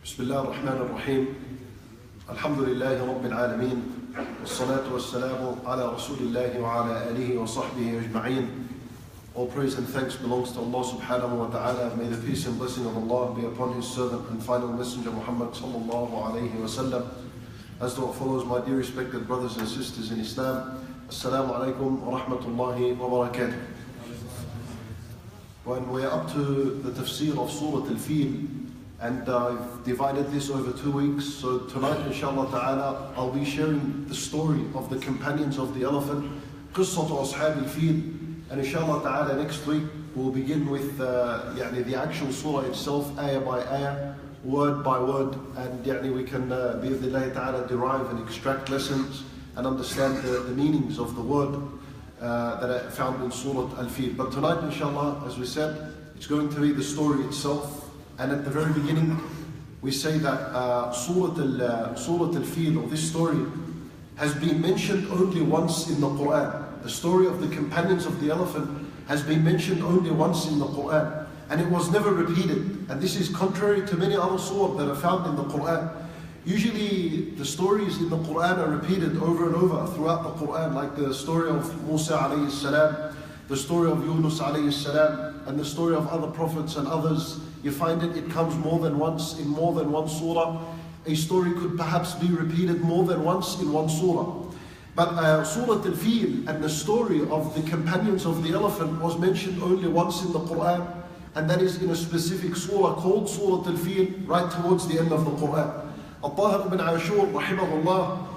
بسم الله الرحمن الرحيم الحمد لله رب العالمين والصلاة والسلام على رسول الله وعلى آله وصحبه أجمعين. All praise and thanks belongs to Allah subhanahu wa ta'ala. May the peace and blessing of Allah be upon His servant and final messenger Muhammad sallallahu alayhi wa sallam. As to what follows, my dear respected brothers and sisters in Islam, Assalamu alaikum wa rahmatullahi wa barakatuh. When we're up to the Tafseer of Surat Al-Fil, and I've divided this over 2 weeks, so tonight inshallah ta'ala I'll be sharing the story of the companions of the elephant, Qissat Ashaab Al-Fil, and inshallah ta'ala next week we'll begin with the actual surah itself, ayah by ayah, word by word, and we can bi'idhnillahi ta'ala derive and extract lessons and understand the meanings of the word that are found in Surat Al-Fil. But tonight inshallah, as we said, it's going to be the story itself. And at the very beginning, we say that Surat Al-Fil, or this story, has been mentioned only once in the Quran. The story of the companions of the elephant has been mentioned only once in the Quran. And it was never repeated. And this is contrary to many other surahs that are found in the Quran. Usually, the stories in the Quran are repeated over and over throughout the Quran, like the story of Musa alayhi salam, the story of Yunus alayhi salam, and the story of other prophets and others. You find it comes more than once in more than one surah. A story could perhaps be repeated more than once in one surah. But Surat Al-Fil and the story of the companions of the elephant was mentioned only once in the Quran, and that is in a specific surah called Surat Al-Fil, right towards the end of the Quran. Al-Tahir ibn Ashur, rahimahullah,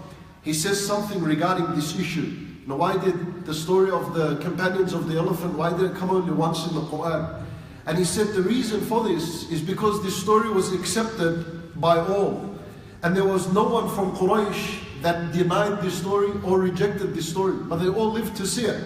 he says something regarding this issue. Now, why did the story of the companions of the elephant, why did it come only once in the Quran? And he said the reason for this is because this story was accepted by all. And there was no one from Quraysh that denied this story or rejected this story. But they all lived to see it.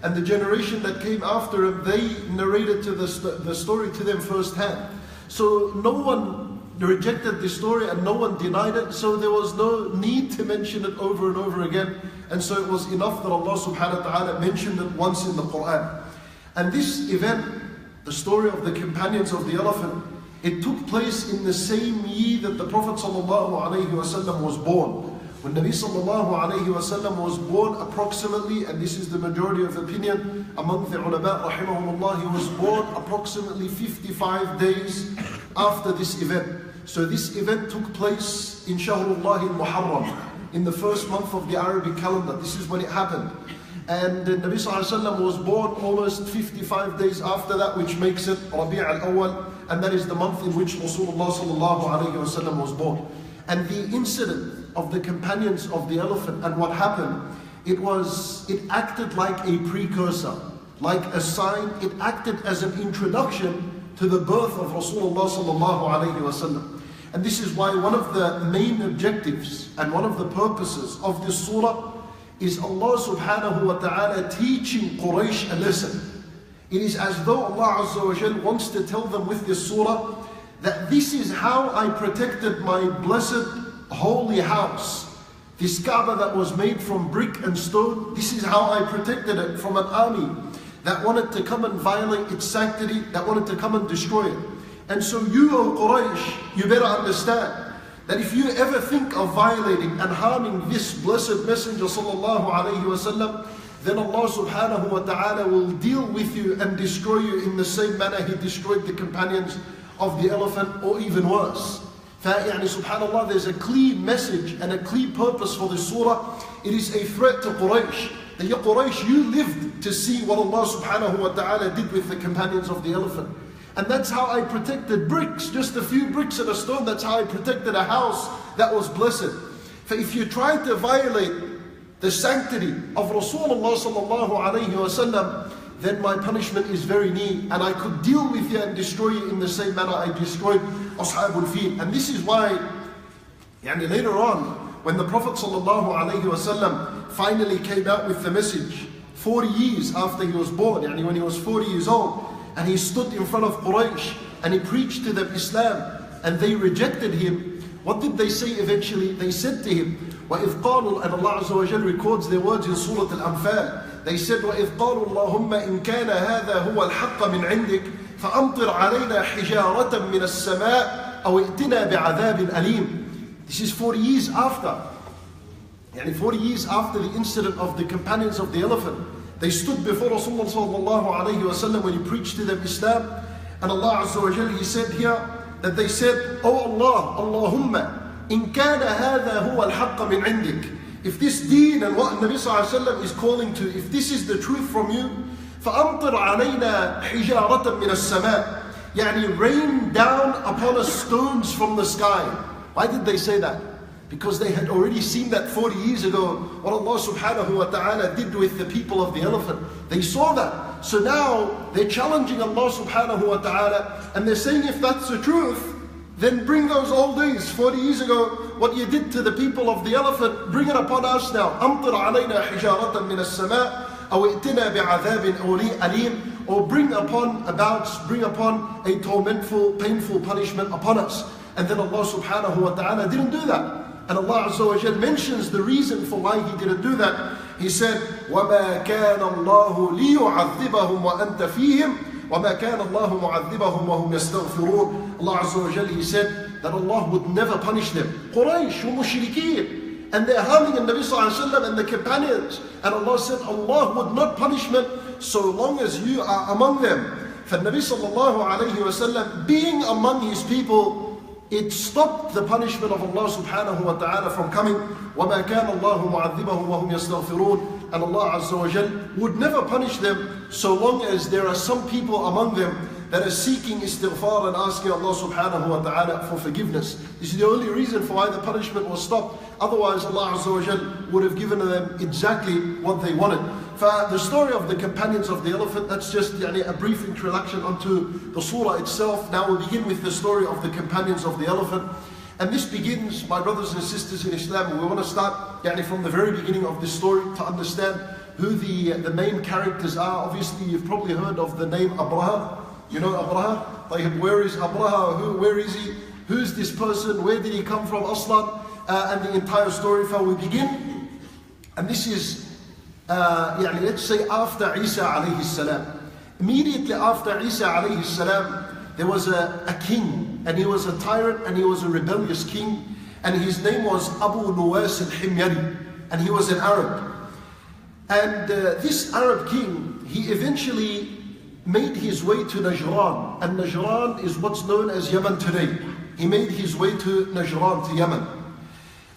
And the generation that came after him, they narrated the story to them firsthand. So no one rejected this story and no one denied it. So there was no need to mention it over and over again. And so it was enough that Allah subhanahu wa ta'ala mentioned it once in the Quran. And this event, the story of the companions of the elephant, it took place in the same year that the Prophet ﷺ was born. When Nabi ﷺ was born, approximately, and this is the majority of opinion among the ulama rahimahumullah, he was born approximately 55 days after this event. So this event took place in Shahrullah al-Muharram, in the first month of the Arabic calendar. This is when it happened. And Nabi ﷺ was born almost 55 days after that, which makes it Rabi' al-Awwal, and that is the month in which Rasulullah ﷺ was born. And the incident of the companions of the elephant and what happened, it acted like a precursor, like a sign. It acted as an introduction to the birth of Rasulullah ﷺ. And this is why one of the main objectives and one of the purposes of this surah is Allah subhanahu wa ta'ala teaching Quraysh a lesson. It is as though Allah Azza wa Jal wants to tell them with this surah that this is how I protected my blessed holy house. This Kaaba that was made from brick and stone, this is how I protected it from an army that wanted to come and violate its sanctity, that wanted to come and destroy it. And so you, O Quraysh, you better understand that if you ever think of violating and harming this blessed messenger sallallahu alayhi wasallam, then Allah subhanahu wa ta'ala will deal with you and destroy you in the same manner He destroyed the companions of the elephant, or even worse. Subhanallah, there's a clear message and a clear purpose for this surah. It is a threat to Quraysh. That ya Quraysh, you lived to see what Allah subhanahu wa ta'ala did with the companions of the elephant. And that's how I protected bricks, just a few bricks and a stone. That's how I protected a house that was blessed. For if you try to violate the sanctity of Rasulullah sallallahu alayhi wa sallam, then my punishment is very near, and I could deal with you and destroy you in the same manner I destroyed Ashaab Al-Fil. And this is why, later on, when the Prophet sallallahu alayhi wa sallam finally came out with the message, 40 years after he was born, when he was 40 years old, and he stood in front of Quraysh and he preached to them Islam, and they rejected him. What did they say eventually? They said to him, وَإِذْ قَالُوا, and Allah Azza wa Jal records their words in Surat Al-Anfal. They said, وَإِذْ قَالُوا اللَّهُمَّ إِنْ كَانَ هَذَا هُوَ الْحَقَّ مِنْ عِنْدِكَ فَأَمْطِرْ عَلَيْنَا حِجَارَةً مِنَ السَّمَاءِ أو ائتنا بعذاب أليم. This is 40 years after. 40 years after the incident of the companions of the elephant. They stood before Rasulullah sallallahu alayhi wa sallam when he preached to them Islam. And Allah Azza wa Jal, He said here that they said, Oh Allah, Allahumma, in kana hadha huwa al-haqqa min indik. If this deen and what Nabi sallallahu alayhi wa sallam is calling to, if this is the truth from you, فَأَمْطِرْ عَلَيْنَا حِجَارَةً مِنَ السَّمَاءِ. Rain down upon us stones from the sky. Why did they say that? Because they had already seen that 40 years ago, what Allah subhanahu wa ta'ala did with the people of the elephant. They saw that. So now they're challenging Allah subhanahu wa ta'ala, and they're saying, if that's the truth, then bring those old days, 40 years ago, what you did to the people of the elephant, bring it upon us now. أَمْطِرْ عَلَيْنَا حِجَارَةً مِنَ السَّمَاءِ أَوْ ائْتِنَا بِعَذَابٍ أَلِيمٍ. Or bring upon a tormentful, painful punishment upon us. And then Allah subhanahu wa ta'ala didn't do that. And Allah Azza wa Jal mentions the reason for why He didn't do that. He said, وَمَا كَانَ اللَّهُ لِيُعَذِّبَهُمْ وَأَنْتَ فِيهِمْ وَمَا كَانَ اللَّهُ مُعَذِّبَهُمْ وَهُمْ يَسْتَغْفِرُونَ. Allah Azza wa Jal, He said that Allah would never punish them. Quraysh wa mushrikeen. And they're harming the Nabi sallallahu alayhi wa sallam and the companions. And Allah said, Allah would not punish them so long as you are among them. For Nabi sallallahu alayhi wa sallam being among his people, it stopped the punishment of Allah subhanahu wa ta'ala from coming. وَمَا كَانَ اللَّهُ مُعَذِّبَهُمْ وَهُمْ يَسْتَغْفِرُونَ. And Allah Azza wa Jal would never punish them so long as there are some people among them that are seeking istighfar and asking Allah subhanahu wa ta'ala for forgiveness. This is the only reason for why the punishment was stopped. Otherwise Allah Azza wa Jal would have given them exactly what they wanted. For the story of the companions of the elephant, that's just a brief introduction onto the surah itself. Now we'll begin with the story of the companions of the elephant. And this begins, my brothers and sisters in Islam, we want to start from the very beginning of this story to understand who the main characters are. Obviously you've probably heard of the name Abraha. You know Abraha? Where is Abraha? Where is he? Who's this person? Where did he come from? Aslan? And the entire story. For we begin, and this is let's say after Isa alayhi salam. Immediately after Isa alayhi salam, there was a king, and he was a tyrant, and he was a rebellious king, and his name was Abu Nuwaas al-Himyari, and he was an Arab. And this Arab king, he eventually made his way to Najran, and Najran is what's known as Yemen today. He made his way to Najran, to Yemen.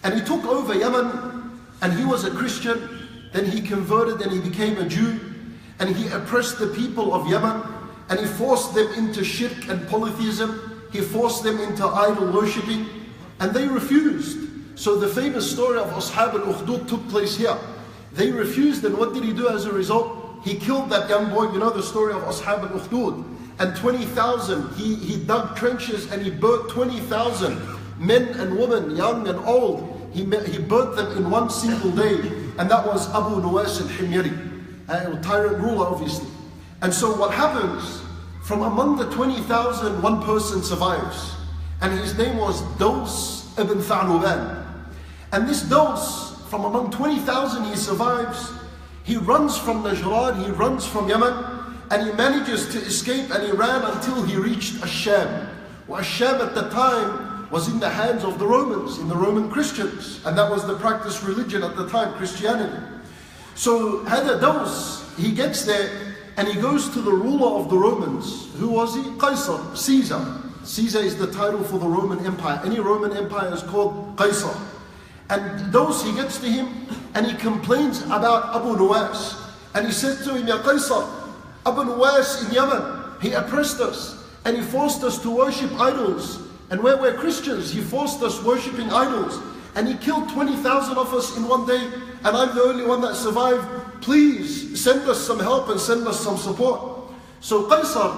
And he took over Yemen, and he was a Christian. Then he converted and he became a Jew, and he oppressed the people of Yemen, and he forced them into shirk and polytheism. He forced them into idol worshipping, and they refused. So the famous story of Ashaab Al-Ukhdood took place here. They refused, and what did he do as a result? He killed that young boy. You know the story of Ashaab Al-Ukhdood. And 20,000, he dug trenches and he burnt 20,000 men and women, young and old. He burnt them in one single day. And that was Abu Nuwaas al-Himyari, a tyrant ruler obviously. And so what happens, from among the 20,000, one person survives. And his name was Daws ibn Tha'luban. And this Daws, from among 20,000, he survives. He runs from Najran, he runs from Yemen, and he manages to escape, and he ran until he reached Asham. Well, Asham at the time was in the hands of the Romans, in the Roman Christians, and that was the practiced religion at the time, Christianity. So Hada Daws, he gets there and he goes to the ruler of the Romans. Who was he? Caesar, Caesar. Caesar is the title for the Roman Empire. Any Roman Empire is called Caesar. And Daws, he gets to him and he complains about Abu Nuwaas. And he says to him, Ya Caesar, Abu Nuwaas in Yemen, he oppressed us and he forced us to worship idols. And where we're Christians, he forced us worshipping idols. And he killed 20,000 of us in one day, and I'm the only one that survived. Please send us some help and send us some support. So Caesar,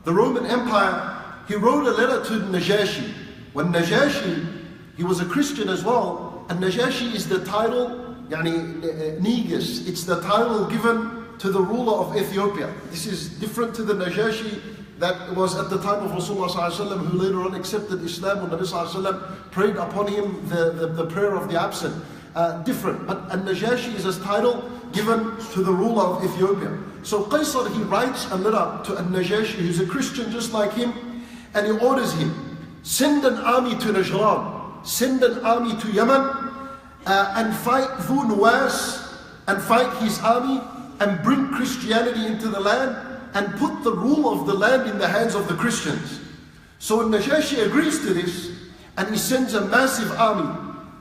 the Roman Empire, he wrote a letter to Najashi. When Najashi, he was a Christian as well, and Najashi is the title, Negus. It's the title given to the ruler of Ethiopia. This is different to the Najashi that was at the time of Rasulullah ﷺ, who later on accepted Islam, when Nabi ﷺ prayed upon him the prayer of the absent. Different, but An-Najashi is a title given to the ruler of Ethiopia. So Qaisar, he writes a letter to An-Najashi, who's a Christian just like him, and he orders him, send an army to Najran, send an army to Yemen, and fight Dhu Nuwaas, and fight his army, and bring Christianity into the land, and put the rule of the land in the hands of the Christians. So Najashi agrees to this, and he sends a massive army.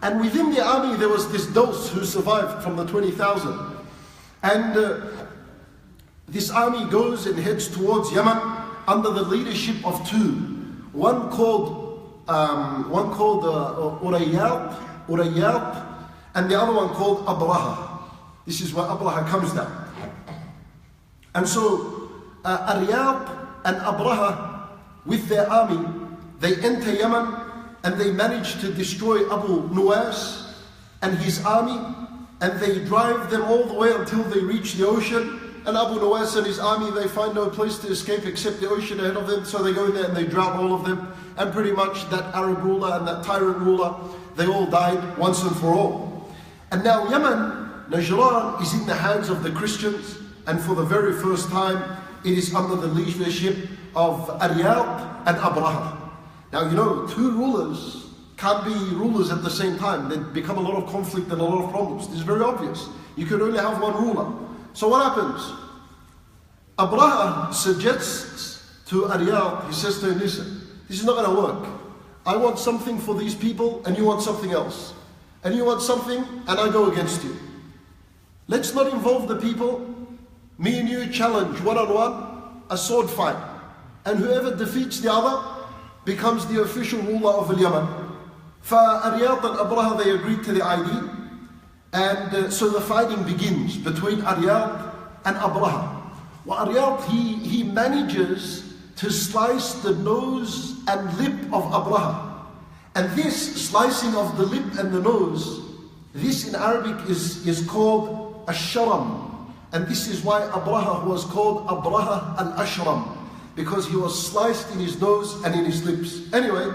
And within the army there was this Dos who survived from the 20,000. And this army goes and heads towards Yemen under the leadership of two. One called Urayat, and the other one called Abraha. This is where Abraha comes down. And so Urayat and Abraha, with their army, they enter Yemen, and they manage to destroy Abu Nuwaas and his army, and they drive them all the way until they reach the ocean. And Abu Nuwaas and his army, they find no place to escape except the ocean ahead of them, so they go in there and they drown all of them. And pretty much that Arab ruler and that tyrant ruler, they all died once and for all. And now Yemen, Najran, is in the hands of the Christians, and for the very first time, it is under the leadership of Urayat and Abraha. Now you know, two rulers can't be rulers at the same time. They become a lot of conflict and a lot of problems. This is very obvious. You can only have one ruler. So what happens? Abraha suggests to Urayat, he says to him, listen, this is not going to work. I want something for these people, and you want something else. And you want something, and I go against you. Let's not involve the people. Me and you challenge one-on-one, a sword fight. And whoever defeats the other becomes the official ruler of Yemen. Urayat and Abraha, they agreed to the idea. And so the fighting begins between Urayat and Abraha. Well, Urayat, he manages to slice the nose and lip of Abraha. And this slicing of the lip and the nose, this in Arabic is called Ash-Sharam. And this is why Abraha was called Abraha al-Ashram, because he was sliced in his nose and in his lips. Anyway,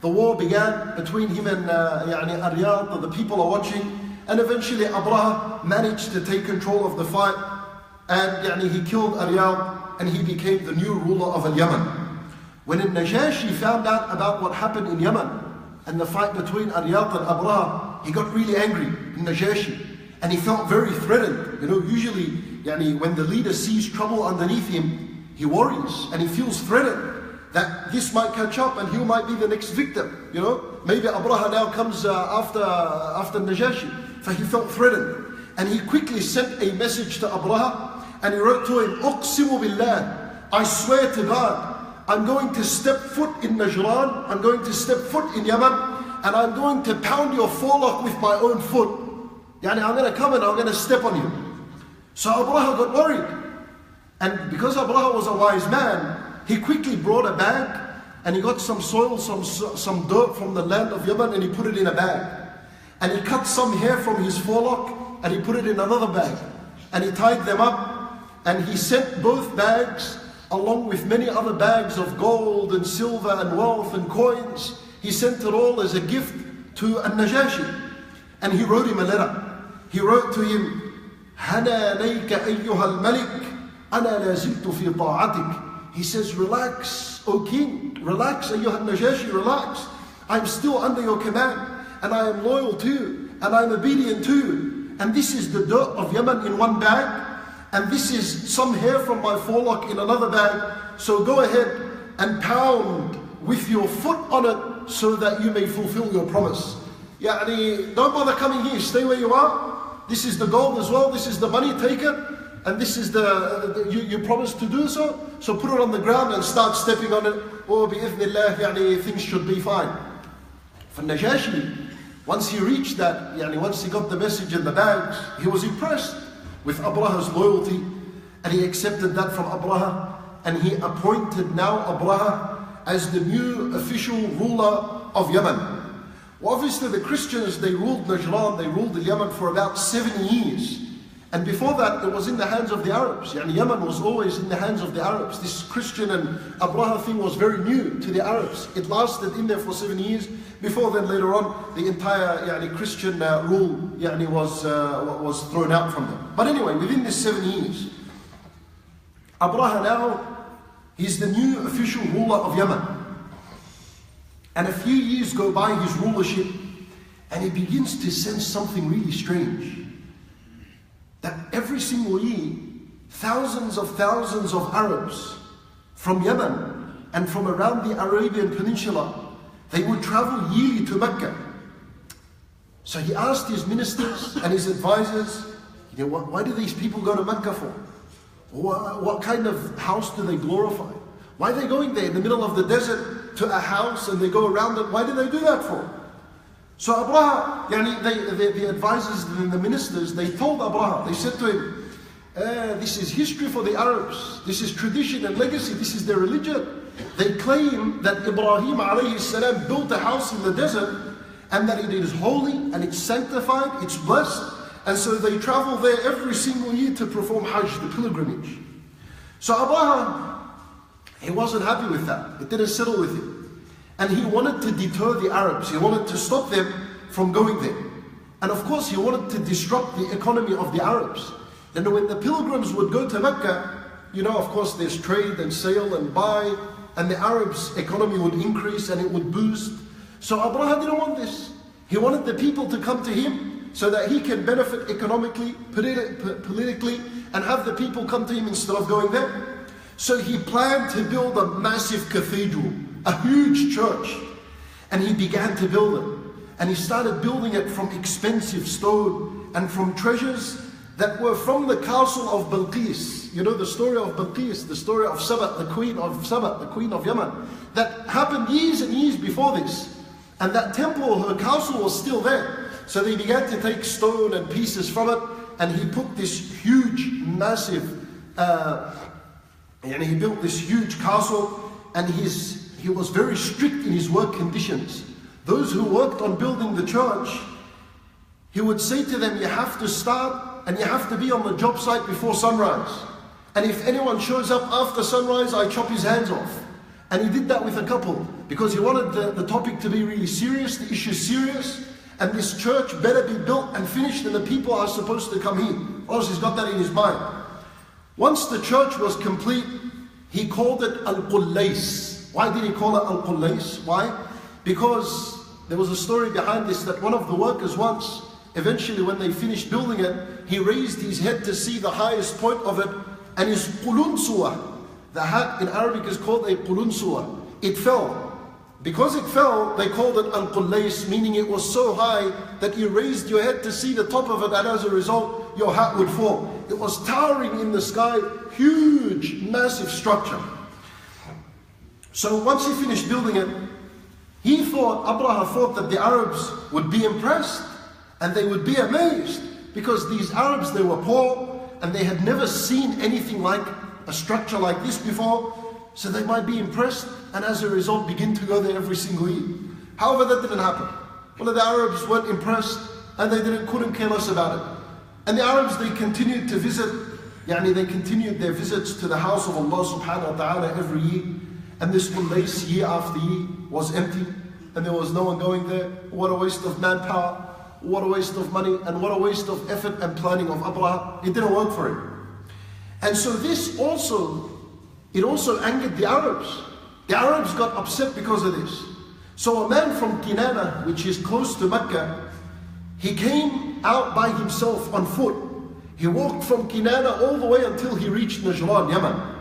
the war began between him and Urayat, the people are watching. And eventually Abraha managed to take control of the fight, and he killed Urayat, and he became the new ruler of Yemen. When Najashi found out about what happened in Yemen and the fight between Urayat and Abraha, he got really angry in Najashi, and he felt very threatened. You know, usually when the leader sees trouble underneath him, he worries and he feels threatened that this might catch up and he might be the next victim. You know, maybe Abraha now comes after Najashi. So he felt threatened, and he quickly sent a message to Abraha, and he wrote to him, "Uqsimu billah, I swear to God, I'm going to step foot in Najran, I'm going to step foot in Yemen, and I'm going to pound your forelock with my own foot. I'm going to come and I'm going to step on you." So Abraha got worried, and because Abraha was a wise man, he quickly brought a bag, and he got some soil, some dirt from the land of Yemen, and he put it in a bag. And he cut some hair from his forelock, and he put it in another bag. And he tied them up, and he sent both bags, along with many other bags of gold and silver and wealth and coins. He sent it all as a gift to Najashi. And he wrote him a letter. He wrote to him, "Hana layka ayyuha al-malik, ana la ziltu fi ta'atik." He says, relax, O king, relax, ayyuha al-Najashi, relax. I'm still under your command. And I am loyal to you, and I am obedient to you. And this is the dirt of Yemen in one bag, and this is some hair from my forelock in another bag. So go ahead and pound with your foot on it so that you may fulfill your promise. Don't bother coming here, stay where you are. This is the gold as well, this is the money, take it. And this is you promised to do so. So put it on the ground and start stepping on it. Oh, bi'idhnillah, things should be fine. For Najashi, once he reached that, once he got the message in the bags, he was impressed with Abraha's loyalty, and he accepted that from Abraha, and he appointed now Abraha as the new official ruler of Yemen. Well, obviously the Christians, they ruled Najran, they ruled Yemen for about 7 years. And before that, it was in the hands of the Arabs. Yemen was always in the hands of the Arabs. This Christian and Abraha thing was very new to the Arabs. It lasted in there for 7 years. Before then, later on, the entire Christian rule was thrown out from them. But anyway, within this 7 years, Abraha now, he's the new official ruler of Yemen. And a few years go by his rulership, and he begins to sense something really strange. That every single year, thousands of Arabs from Yemen and from around the Arabian Peninsula, they would travel yearly to Mecca. So he asked his ministers and his advisors, why do these people go to Mecca for? What kind of house do they glorify? Why are they going there in the middle of the desert to a house and they go around it? Why do they do that for? So Abraha, the advisors and the ministers, they told Abraha, they said to him, this is history for the Arabs. This is tradition and legacy. This is their religion. They claim that Ibrahim alayhi salam built a house in the desert and that it is holy and it's sanctified, it's blessed. And so they travel there every single year to perform Hajj, the pilgrimage. So Abraha, he wasn't happy with that. It didn't settle with him. And he wanted to deter the Arabs. He wanted to stop them from going there. And of course, he wanted to disrupt the economy of the Arabs. And when the pilgrims would go to Mecca, of course, there's trade and sale and buy, and the Arabs' economy would increase and it would boost. So Abraha didn't want this. He wanted the people to come to him so that he can benefit economically, politically, and have the people come to him instead of going there. So he planned to build a massive cathedral, a huge church, and he began to build it. And he started building it from expensive stone and from treasures that were from the castle of Bilqis. You know the story of Bilqis, the story of Saba, the queen of Yemen. That happened years and years before this. And that temple, her castle, was still there. So they began to take stone and pieces from it, and he put this huge, massive, he built this huge castle, and he was very strict in his work conditions. Those who worked on building the church, he would say to them, you have to start and you have to be on the job site before sunrise. And if anyone shows up after sunrise, I chop his hands off. And he did that with a couple, because he wanted the topic to be really serious, the issue serious, and this church better be built and finished, and the people are supposed to come here. Also, he's got that in his mind. Once the church was complete, he called it al-Qullays. Why did he call it al-Qullays? Why? Because there was a story behind this, that one of the workers once, eventually when they finished building it, he raised his head to see the highest point of it, and his qulunsuwa, the hat in Arabic is called a qulunsuwa. It fell. Because it fell, they called it al-Qullays, meaning it was so high that you raised your head to see the top of it, and as a result, your hat would fall. It was towering in the sky, huge, massive structure. So once he finished building it, Abraha thought that the Arabs would be impressed and they would be amazed, because these Arabs, they were poor and they had never seen anything like a structure like this before, so they might be impressed and as a result begin to go there every single year. However, that didn't happen. Well, the Arabs weren't impressed and they couldn't care less about it. And the Arabs, they continued to visit, they continued their visits to the house of Allah subhanahu wa ta'ala every year. And this place, year after year, was empty and there was no one going there. What a waste of manpower, what a waste of money, and what a waste of effort and planning of Abraha. It didn't work for him. And so this also angered the Arabs. The Arabs got upset because of this. So a man from Kinana, which is close to Mecca, he came out by himself on foot. He walked from Kinana all the way until he reached Najran, Yemen.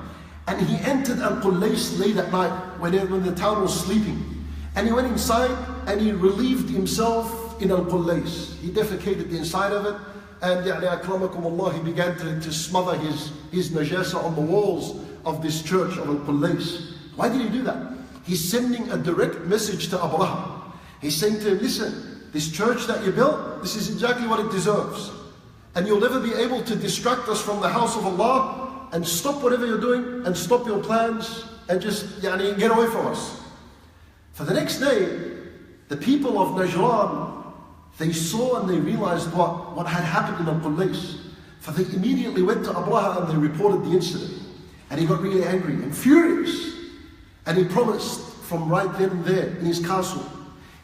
And he entered al-Qullays late at night when the town was sleeping. And he went inside and he relieved himself in al-Qullays. He defecated inside of it, and akramakumullah, he began to smother his najasa on the walls of this church of al-Qullays. Why did he do that? He's sending a direct message to Abraha. He's saying to him, listen, this church that you built, this is exactly what it deserves. And you'll never be able to distract us from the house of Allah, and stop whatever you're doing and stop your plans and just get away from us. For the next day, the people of Najran, they saw and they realized what had happened in al-Qullays. For they immediately went to Abraha and they reported the incident. And he got really angry and furious. And he promised from right then and there in his castle,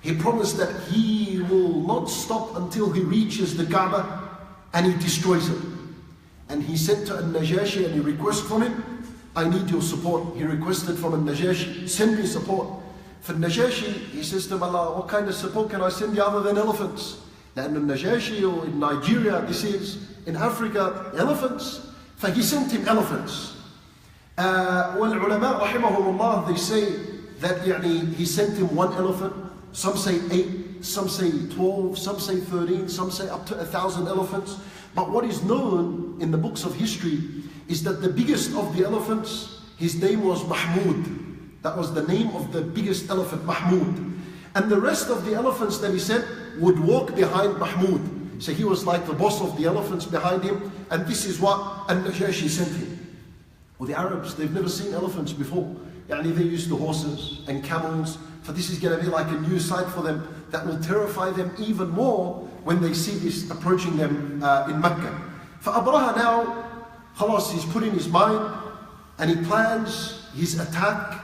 he promised that he will not stop until he reaches the Kaaba and he destroys it. And he sent to al-Najashi and he requested from him, I need your support. He requested from al-Najashi, send me support. فالنجاشي, he says to him, Allah, what kind of support can I send you other than elephants? لأن النجاشي, or in Nigeria, this is, in Africa, elephants. فhe sent him elephants. والعلماء رحمهم الله, they say that he sent him one elephant. Some say 8, some say 12, some say 13, some say up to 1,000 elephants. But what is known in the books of history is that the biggest of the elephants, his name was Mahmud. That was the name of the biggest elephant, Mahmud. And the rest of the elephants that he sent would walk behind Mahmud. So he was like the boss of the elephants behind him. And this is what Al-Najashi sent him. Well, the Arabs, they've never seen elephants before. They're used to horses and camels. For this is going to be like a new sight for them that will terrify them even more when they see this approaching them in Mecca. For Abraha now, khalas, he's put in his mind and he plans his attack.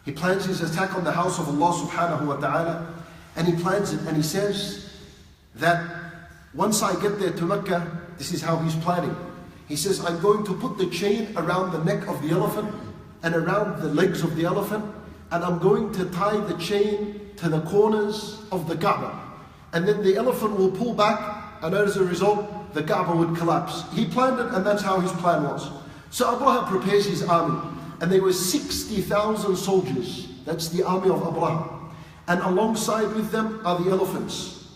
He plans his attack on the house of Allah subhanahu wa ta'ala, and he plans it, and he says that once I get there to Mecca, this is how he's planning. He says, I'm going to put the chain around the neck of the elephant and around the legs of the elephant, and I'm going to tie the chain to the corners of the Kaaba. And then the elephant will pull back, and as a result, the Kaaba would collapse. He planned it, and that's how his plan was. So Abraha prepares his army. And there were 60,000 soldiers. That's the army of Abraha. And alongside with them are the elephants.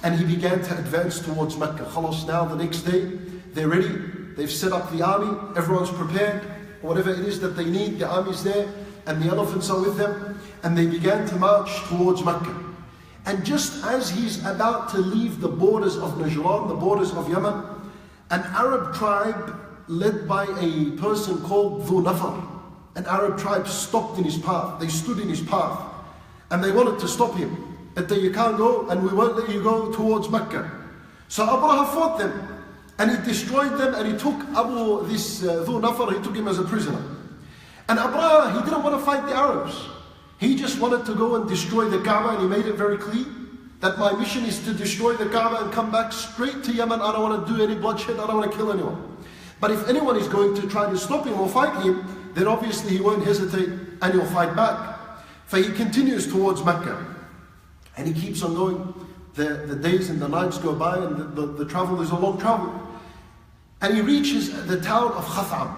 And he began to advance towards Mecca. Khalas, now the next day, they're ready. They've set up the army. Everyone's prepared. Whatever it is that they need, the army's there. And the elephants are with them. And they began to march towards Mecca. And just as he's about to leave the borders of Najran, the borders of Yemen, an Arab tribe led by a person called Dhu Nuwaas, an Arab tribe stopped in his path. They stood in his path and they wanted to stop him. That you can't go and we won't let you go towards Mecca. So Abraha fought them and he destroyed them, and he took Dhu Nuwaas, he took him as a prisoner. And Abraha, he didn't want to fight the Arabs. He just wanted to go and destroy the Kaaba, and he made it very clear that my mission is to destroy the Kaaba and come back straight to Yemen. I don't want to do any bloodshed, I don't want to kill anyone. But if anyone is going to try to stop him or fight him, then obviously he won't hesitate and he'll fight back. For he continues towards Mecca. And he keeps on going. The days and the nights go by, and the travel is a long travel. And he reaches the town of Khatham.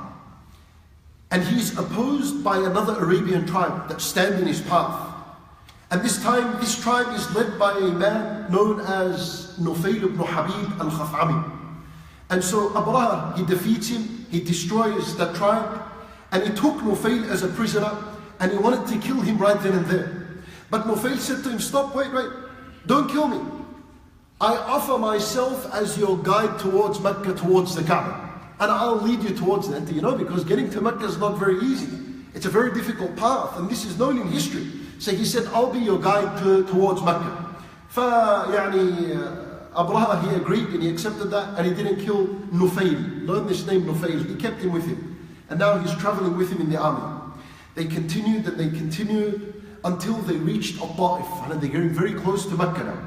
And he's opposed by another Arabian tribe that stand in his path. And this time, this tribe is led by a man known as Nufayl ibn Habib al-Khathami. And so Abraha, he defeats him, he destroys that tribe. And he took Nufayl as a prisoner, and he wanted to kill him right then and there. But Nufayl said to him, stop, wait, don't kill me. I offer myself as your guide towards Mecca, towards the Kaaba. And I'll lead you towards that, because getting to Mecca is not very easy. It's a very difficult path, and this is known in history. So he said, I'll be your guide towards Mecca. Abraha, he agreed and he accepted that, and he didn't kill Nufayl. Learn this name, Nufayl. He kept him with him. And now he's traveling with him in the army. They continued until they reached Al-Ta'if. And they're getting very close to Mecca now.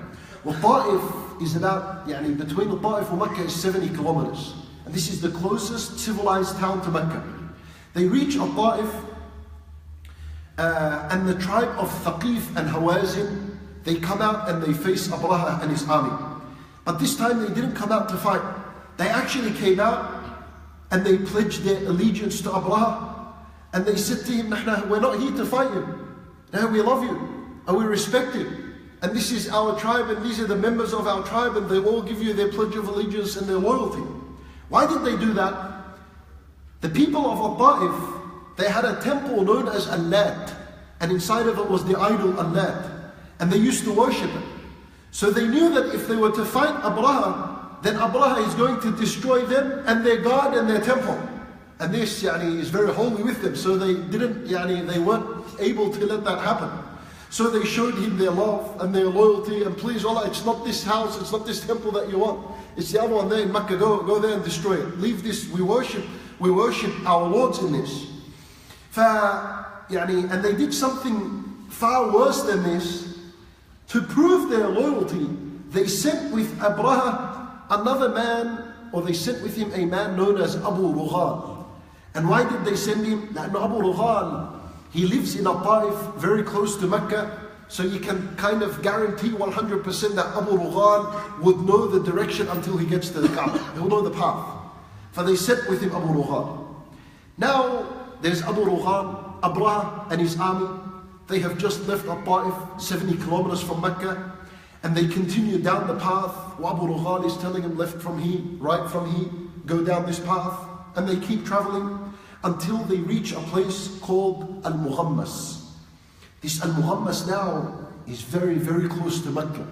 Well, Ta'if is about, between Al-Ta'if and Mecca is 70 kilometers. And this is the closest civilized town to Mecca. They reach Al-Ta'if, and the tribe of Thaqif and Hawazin, they come out and they face Abraha and his army. But this time they didn't come out to fight. They actually came out and they pledged their allegiance to Abraha. And they said to him, we're not here to fight you. No, we love you and we respect you. And this is our tribe, and these are the members of our tribe, and they all give you their pledge of allegiance and their loyalty. Why did they do that? The people of Al-Ta'if, they had a temple known as Al-Lat, and inside of it was the idol Al-Lat, and they used to worship it. So they knew that if they were to fight Abraha, then Abraha is going to destroy them and their god and their temple. And this is very holy with them, so they they weren't able to let that happen. So they showed him their love and their loyalty, and please Allah, it's not this house, it's not this temple that you want. It's the other one there in Mecca, go there and destroy it. Leave this, we worship our lords in this. And they did something far worse than this. To prove their loyalty, they sent with Abraha another man, or they sent with him a man known as Abu Rughal. And why did they send him? Abu Rughal, He lives in a Taif very close to Mecca, so you can kind of guarantee 100% that Abu Rughan would know the direction until he gets to the Kaaba. He'll know the path. For they sent with him Abu Rughan. Now there's Abu Rughan, Abraha and his army. They have just left Taif, 70 kilometers from Mecca, and they continue down the path. Abu Rughan is telling him left from here, right from here, go down this path, and they keep traveling until they reach a place called Al-Mughammas. This Al-Mughammas now is very, very close to Mecca.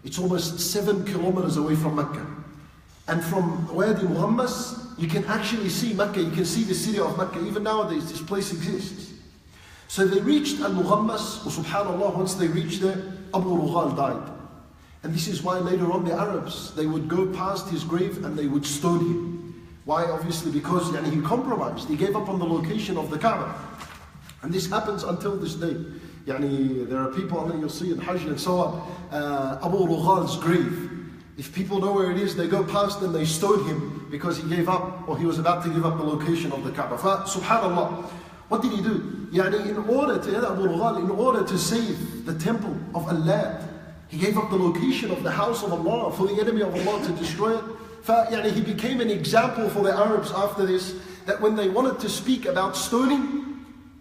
It's almost 7 kilometers away from Mecca. And from Wadi Mughammas, you can actually see Mecca, you can see the city of Mecca. Even nowadays, this place exists. So they reached Al-Mughammas, subhanAllah, once they reached there, Abu Rughan died. And this is why later on the Arabs, they would go past his grave and they would stone him. Why? Obviously because he compromised. He gave up on the location of the Kaaba. And this happens until this day. There are people, you'll see in Hajj and so on, Abu Rughan's grave. If people know where it is, they go past and they stone him because he gave up, or he was about to give up the location of the Kaaba. Subhanallah, what did he do? In order to save the temple of Allah, he gave up the location of the house of Allah for the enemy of Allah to destroy it. He became an example for the Arabs after this, that when they wanted to speak about stoning,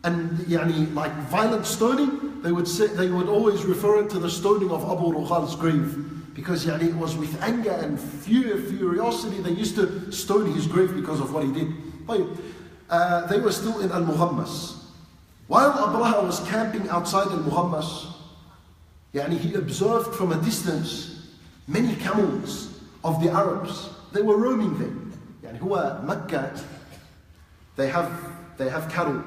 and like violent stoning, they would always refer it to the stoning of Abu Rughan's grave, because it was with anger and furiosity they used to stone his grave because of what he did. They were still in Al-Mughammas. While Abraha was camping outside Al-Mughammas, he observed from a distance many camels of the Arabs. They were roaming there. Who are Mecca? They have cattle,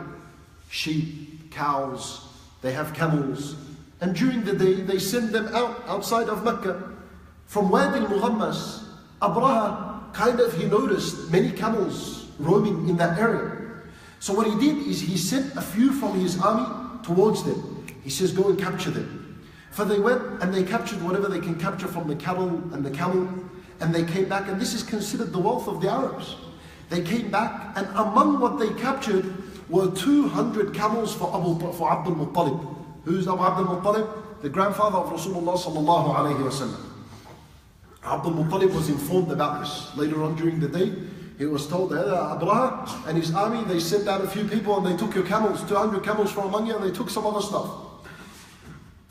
sheep, cows, they have camels. And during the day, they send them outside of Mecca. From Wadi al-Mughammas, Abraha he noticed many camels roaming in that area. So what he did is he sent a few from his army towards them. He says, go and capture them. For they went and they captured whatever they can capture from the cattle and the camel, and they came back, and this is considered the wealth of the Arabs. They came back, and among what they captured were 200 camels for Abdal-Muttalib. Who's Abdal-Muttalib? The grandfather of Rasulullah sallallahu alayhi wasallam. Abdal-Muttalib was informed about this. Later on during the day, he was told that Abraha and his army, they sent out a few people and they took your camels, 200 camels from among you, and they took some other stuff.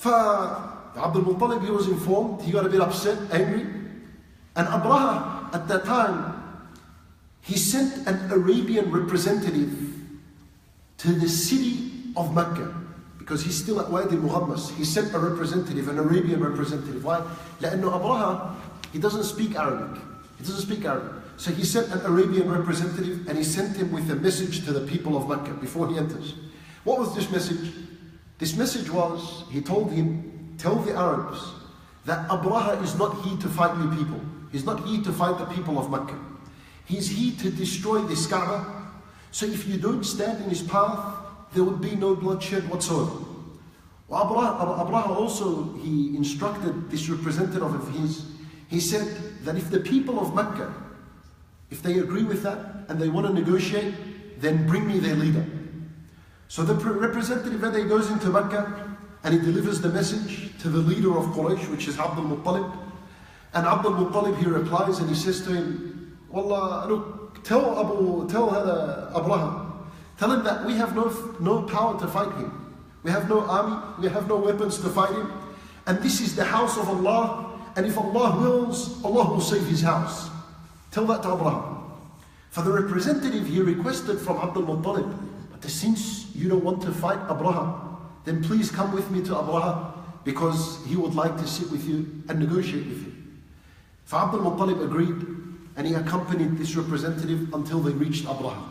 Abdal-Muttalib, he was informed, he got a bit upset, angry. And Abraha, at that time, he sent an Arabian representative to the city of Mecca, because he's still at Wadi Mughammas. He sent a representative, an Arabian representative. Why? لأنه Abraha, he doesn't speak Arabic. So he sent an Arabian representative, and he sent him with a message to the people of Mecca before he enters. What was this message? This message was, he told him, tell the Arabs that Abraha is not here to fight you people. He's not here to fight the people of Mecca. He's here to destroy this Kaaba. So if you don't stand in his path, there would be no bloodshed whatsoever. Abraha also, he instructed this representative of his, he said that if the people of Mecca, if they agree with that and they want to negotiate, then bring me their leader. So the representative then goes into Mecca and he delivers the message to the leader of Quraysh, which is Abdal-Muttalib. And Abdal-Muttalib, he replies and he says to him, Wallah, look, tell Abraha, tell him that we have no power to fight him. We have no army, we have no weapons to fight him. And this is the house of Allah, and if Allah wills, Allah will save his house. Tell that to Abraha. For the representative, he requested from Abdal-Muttalib, but since you don't want to fight Abraha, then please come with me to Abraha, because he would like to sit with you and negotiate with you. For Abdal-Muttalib agreed, and he accompanied this representative until they reached Abraha.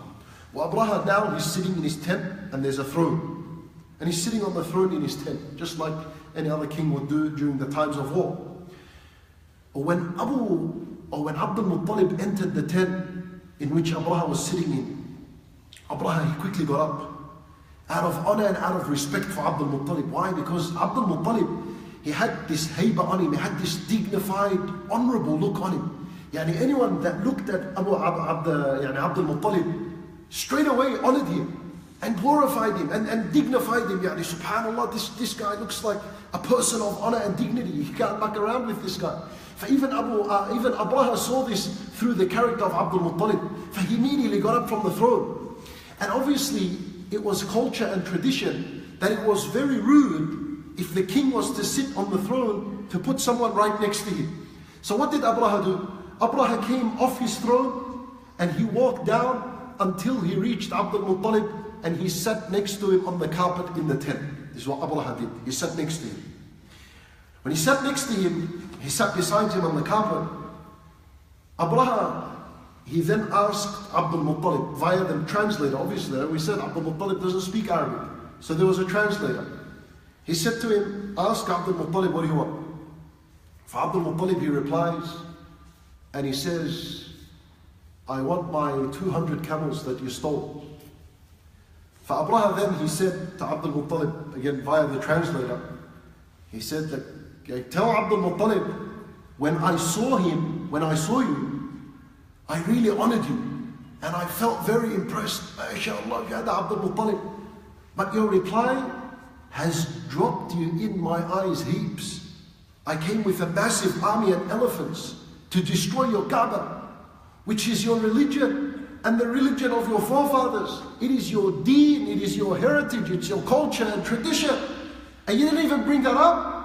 Well, Abraha now, he's sitting in his tent, and there's a throne. And he's sitting on the throne in his tent, just like any other king would do during the times of war. When Abdal-Muttalib entered the tent in which Abraha was sitting in, Abraha, he quickly got up, out of honor and out of respect for Abdal-Muttalib. Why? Because Abdal-Muttalib, he had this hayba on him, he had this dignified, honorable look on him. Anyone that looked at Abdul-Muttalib straight away honored him. and glorified him and dignified him. Yani, subhanallah, this guy looks like a person of honor and dignity. You can't muck around with this guy. Even Abraha saw this through the character of Abdal-Muttalib. He immediately got up from the throne. And obviously, it was culture and tradition that it was very rude if the king was to sit on the throne to put someone right next to him. So what did Abraha do? Abraha came off his throne and he walked down until he reached Abdal-Muttalib, and he sat next to him on the carpet in the tent. This is what Abraha did. He sat next to him. When he sat next to him, he sat beside him on the carpet. Abraha, he then asked Abdal-Muttalib via the translator. Obviously, we said Abdal-Muttalib doesn't speak Arabic, so there was a translator. He said to him, ask Abdal-Muttalib, what do you want? For Abdal-Muttalib, he replies, and he says, I want my 200 camels that you stole. For Abraha then, he said to Abdal-Muttalib, again via the translator, he said that, tell Abdal-Muttalib, when I saw you, I really honored you, and I felt very impressed. MashaAllah, ya Abdal-Muttalib. But your reply has dropped you in my eyes heaps. I came with a massive army and elephants to destroy your Kaaba, which is your religion and the religion of your forefathers. It is your deen, it is your heritage, it's your culture and tradition. And you didn't even bring that up.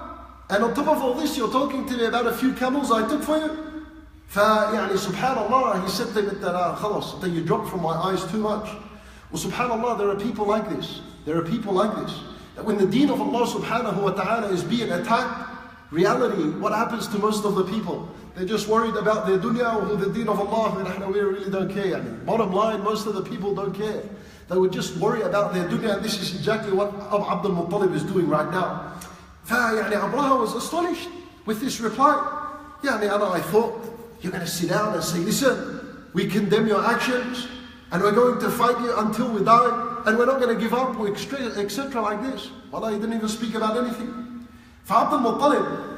And on top of all this, you're talking to me about a few camels I took for you. فيعني subhanallah, he said to him that خلاص, that you dropped from my eyes too much. Well, subhanallah, there are people like this. There are people like this. That when the deen of Allah subhanahu wa ta'ala is being attacked, reality, what happens to most of the people? They're just worried about their dunya or the deen of Allah, and we really don't care. Bottom line, most of the people don't care. They would just worry about their dunya, and this is exactly what Abdal-Muttalib is doing right now. Abraha was astonished with this reply. I thought, you're going to sit down and say, listen, we condemn your actions, and we're going to fight you until we die, and we're not going to give up, etc. like this. Wallah, he didn't even speak about anything. For Abdal-Muttalib,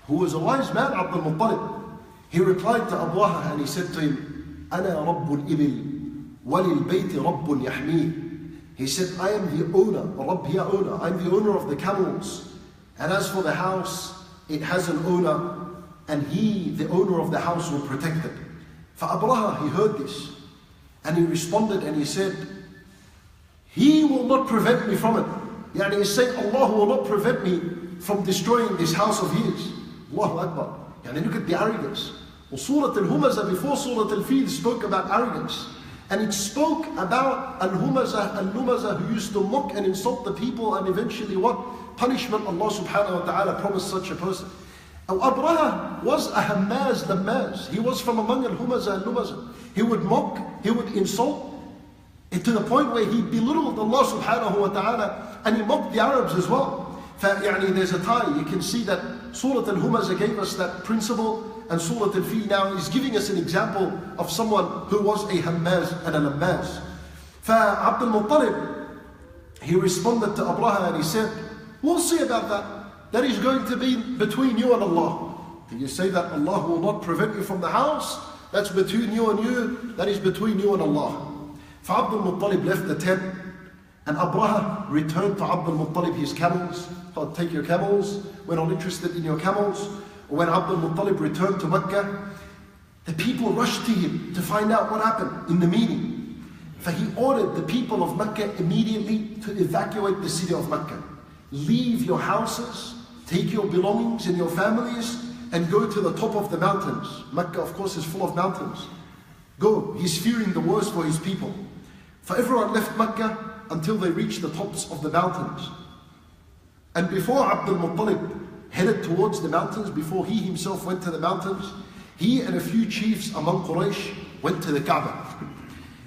who was a wise man, Abdal-Muttalib, he replied to Abraha and he said to him, أَنَا رَبُّ الْإِبِلِ وَلِلْبَيْتِ رَبٌّ يَحْمِيهِ. He said, I am the owner, Rabb hiya owner, I'm the owner of the camels. And as for the house, it has an owner, and he, the owner of the house, will protect it. For Abraha, he heard this, and he responded and he said, he will not prevent me from it. He's saying, Allah will not prevent me from destroying this house of his. Allahu Akbar. Look at the arrogance. Well, Surat Al-Humazah, before Surat Al-Fil, spoke about arrogance. And it spoke about Al-Humazah who used to mock and insult the people, and eventually what? Punishment Allah subhanahu wa ta'ala promised such a person. Abraha was a Hammaz, Dammaz. He was from among Al-Humazah and Lumazah. He would mock, he would insult, to the point where he belittled Allah subhanahu wa ta'ala, and he mocked the Arabs as well. There's a tie. You can see that Surat Al-Humazah gave us that principle, and Surat Al-Fil now is giving us an example of someone who was a Hammaz and a Lammaz. Abdal-Muttalib, he responded to Abraha and he said, we'll see about that. That is going to be between you and Allah. Can you say that Allah will not prevent you from the house? That's between you and you. That is between you and Allah. Abdal-Muttalib left the tent, and Abraha returned to Abdal-Muttalib his camels. Thought, take your camels. We're not interested in your camels. When Abdal-Muttalib returned to Mecca, the people rushed to him to find out what happened in the meeting. For he ordered the people of Mecca immediately to evacuate the city of Mecca. Leave your houses, take your belongings and your families, and go to the top of the mountains. Mecca, of course, is full of mountains. Go. He's fearing the worst for his people. For everyone left Mecca until they reached the tops of the mountains. And before Abdal-Muttalib headed towards the mountains, before he himself went to the mountains, he and a few chiefs among Quraysh went to the Kaaba.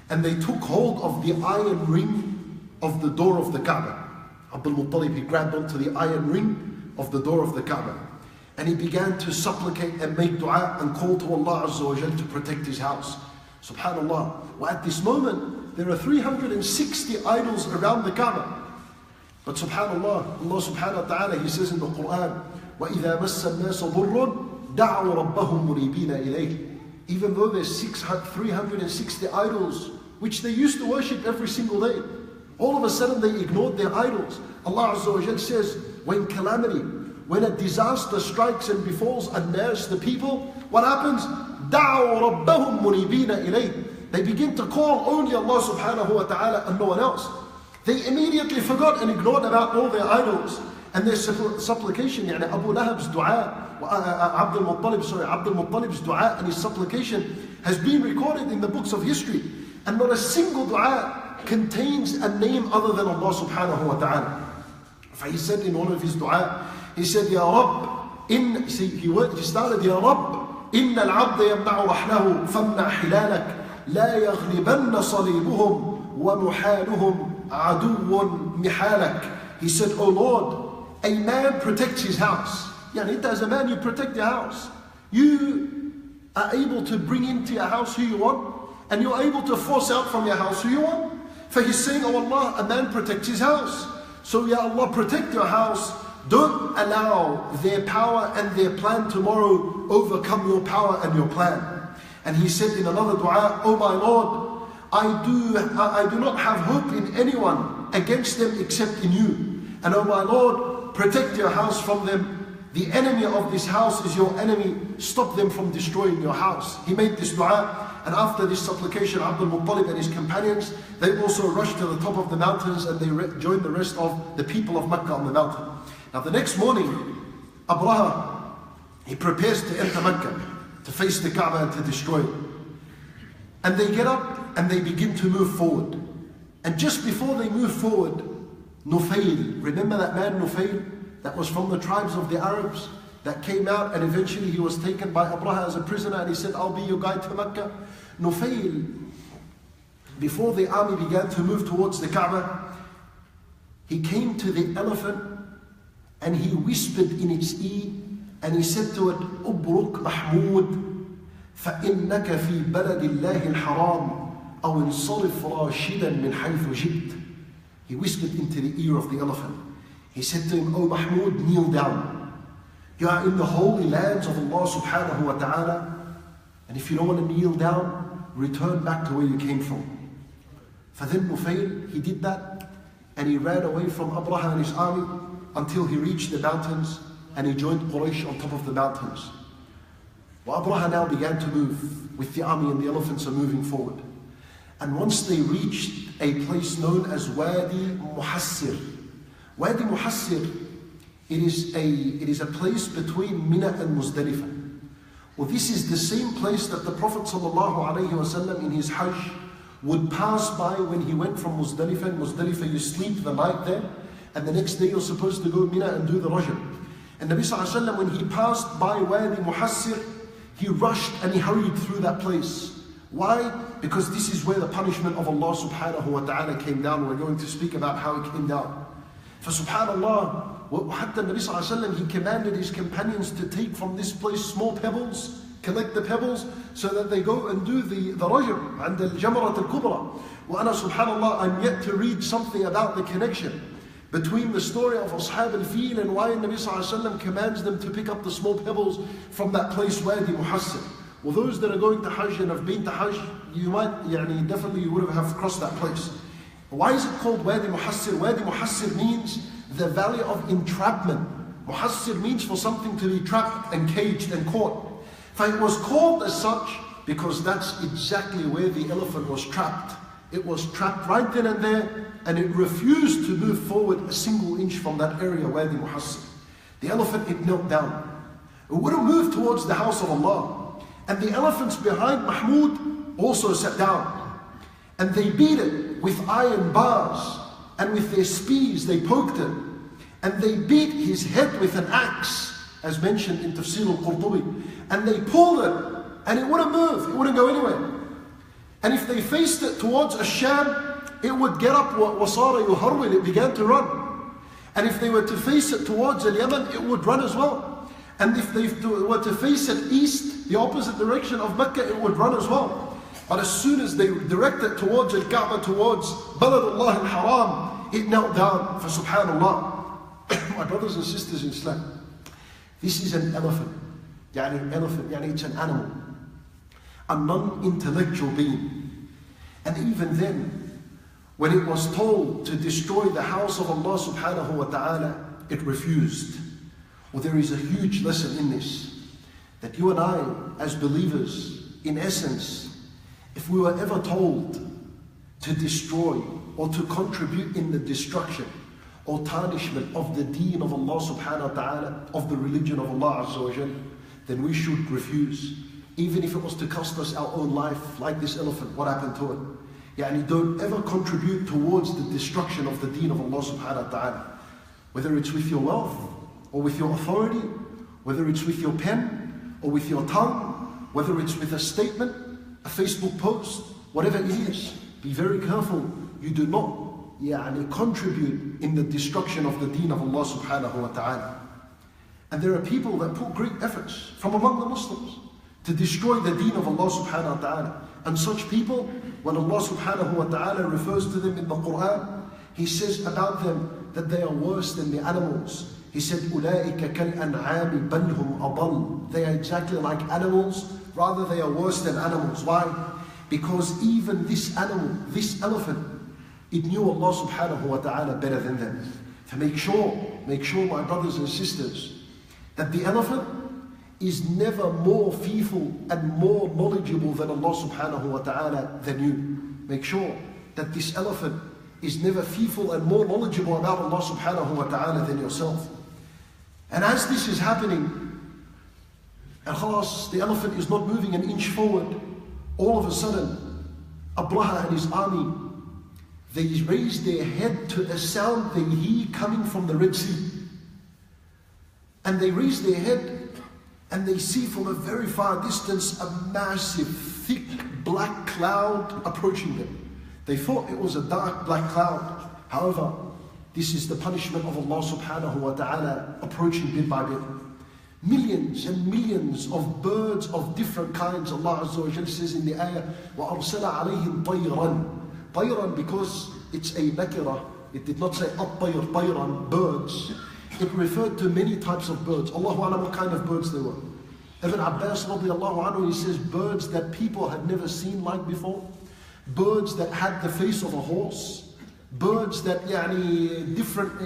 And they took hold of the iron ring of the door of the Kaaba. Abdal-Muttalib, he grabbed onto the iron ring of the door of the Kaaba. And he began to supplicate and make dua and call to Allah Azza wa Jal to protect his house. Subhanallah. Well, at this moment, there are 360 idols around the Kaaba. But subhanallah, Allah subhanahu wa ta'ala, he says in the Quran, وَإِذَا مَسَّ النَّاسَ ضُرٌّ دَعَوْا رَبَّهُمْ مُنِيبِينَ إِلَيْهِ. Even though there's 360 idols, which they used to worship every single day. All of a sudden they ignored their idols. Allah Azza wa Jal says, when calamity, when a disaster strikes and befalls and nares the people, what happens? دَعَوْا رَبَّهُمْ مُنِيبِينَ إِلَيْهِ. They begin to call only Allah subhanahu wa ta'ala and no one else. They immediately forgot and ignored about all their idols and their supplication. Yani Abu Lahab's dua, Abdal-Muttalib's dua and his supplication has been recorded in the books of history. And not a single dua contains a name other than Allah subhanahu wa ta'ala. He said in one of his dua, he said, Ya Rabb, he started, Ya Rabb, إن العبد يمنع رحله فامنع حلالك لا يغلبن صليبهم ومحالهم عدو محالك. He said, Oh Lord, a man protects his house. Yani, as a man, you protect your house. You are able to bring into your house who you want, and you're able to force out from your house who you want. For he's saying, Oh Allah, a man protects his house. So Ya Allah, protect your house. Don't allow their power and their plan tomorrow overcome your power and your plan. And he said in another dua, Oh my Lord, I do not have hope in anyone against them except in you. And oh my Lord, protect your house from them. The enemy of this house is your enemy. Stop them from destroying your house. He made this dua. And after this supplication, Abdal-Muttalib and his companions, they also rushed to the top of the mountains and they joined the rest of the people of Mecca on the mountain. Now the next morning, Abraha, he prepares to enter Mecca, to face the Kaaba and to destroy it. And they get up and they begin to move forward. And just before they move forward, Nufayl, remember that man Nufayl? That was from the tribes of the Arabs, that came out and eventually he was taken by Abraha as a prisoner and he said, I'll be your guide to Mecca. Nufayl, before the army began to move towards the Kaaba, he came to the elephant and he whispered in its ear and he said to it, Ubruk Mahmud, فَإِنَّكَ فِي بَلَدِ اللَّهِ الْحَرَامِ أَوْ انصَرِفْ رَاشِدًا مِنْ حَيْثُ جِئْتَ. He whispered into the ear of the elephant. He said to him, Oh Mahmud, kneel down. You are in the holy lands of Allah subhanahu wa ta'ala, and if you don't want to kneel down, return back to where you came from. For then Nufayl, he did that, and he ran away from Abraha and his army until he reached the mountains, and he joined Quraysh on top of the mountains. Well, Abraha now began to move with the army and the elephants are moving forward. And once they reached a place known as Wadi Muhassir. Wadi Muhassir, it is a place between Mina and Muzdalifah. Well, this is the same place that the Prophet ﷺ in his Hajj would pass by when he went from Muzdalifah. In Muzdalifah, you sleep the night there, and the next day you're supposed to go to Mina and do the Rajab. And Nabi ﷺ, when he passed by Wadi Muhassir, he rushed and he hurried through that place. Why? Because this is where the punishment of Allah subhanahu wa ta'ala came down. We're going to speak about how it came down. For subhanallah, حتى Nabi ﷺ, he commanded his companions to take from this place small pebbles, collect the pebbles, so that they go and do the Rajab and the Jamarat al-Kubra. وأنا subhanallah, I'm yet to read something about the connection between the story of Ashaab Al-Fil and why Nabi ﷺ commands them to pick up the small pebbles from that place, Wadi Muhassir. Well, those that are going to Hajj and have been to Hajj, you might, definitely you would have crossed that place. Why is it called Wadi Muhassir? Wadi Muhassir means the valley of entrapment. Muhassir means for something to be trapped and caged and caught. So it was called as such because that's exactly where the elephant was trapped. It was trapped right then and there, and it refused to move forward a single inch from that area, Wadi Muhassir. The elephant, it knelt down. It wouldn't move towards the house of Allah. And the elephants behind Mahmud also sat down. And they beat it with iron bars, and with their spears they poked it. And they beat his head with an axe, as mentioned in Tafseer al-Qurtubi. And they pulled it, and it wouldn't move, it wouldn't go anywhere. And if they faced it towards Asham, it would get up, wasara yuharwil, it began to run. And if they were to face it towards Al-Yaman, it would run as well. And if they were to face it east, the opposite direction of Mecca, it would run as well. But as soon as they direct it towards Al-Kaaba, towards Baladullah al-Haram, it knelt down for subhanallah. My brothers and sisters in Islam, this is an elephant. It's an animal. A non-intellectual being. And even then, when it was told to destroy the house of Allah subhanahu wa ta'ala, it refused. Well, there is a huge lesson in this, that you and I, as believers, in essence, if we were ever told to destroy or to contribute in the destruction or tarnishment of the deen of Allah subhanahu wa ta'ala, of the religion of Allah azza wa jal, then we should refuse. Even if it was to cost us our own life, like this elephant, what happened to it? Yani don't ever contribute towards the destruction of the deen of Allah subhanahu wa ta'ala. Whether it's with your wealth, or with your authority, whether it's with your pen, or with your tongue, whether it's with a statement, a Facebook post, whatever it is, be very careful. You do not contribute in the destruction of the deen of Allah subhanahu wa ta'ala. And there are people that put great efforts from among the Muslims to destroy the deen of Allah subhanahu wa ta'ala. And such people, when Allah subhanahu wa ta'ala refers to them in the Quran, He says about them that they are worse than the animals. He said, أُولَٰئِكَ كَالْأَنْعَامِ بَلْ هُمْ أَضَلُّ. They are exactly like animals, rather they are worse than animals. Why? Because even this animal, this elephant, it knew Allah subhanahu wa ta'ala better than them. So make sure my brothers and sisters, that the elephant is never more fearful and more knowledgeable than Allah subhanahu wa ta'ala than you. Make sure that this elephant is never fearful and more knowledgeable about Allah subhanahu wa ta'ala than yourself. And as this is happening, and khalas, the elephant is not moving an inch forward, all of a sudden, Abraha and his army, they raise their head to a sound they hear coming from the Red Sea. And they raise their head and they see from a very far distance a massive, thick, black cloud approaching them. They thought it was a dark black cloud. However, this is the punishment of Allah subhanahu wa ta'ala approaching bit by bit. Millions and millions of birds of different kinds. Allah azza wa jalla says in the ayah, وَأَرْسَلَ عَلَيْهِمْ طَيْرًا. طَيْرًا because it's a nakira. It did not say at-tayr, طَيْرًا, birds. It referred to many types of birds. Allahu a'lam what kind of birds they were. Ibn Abbas radiallahu anhu, he says birds that people had never seen like before. Birds that had the face of a horse. Birds that different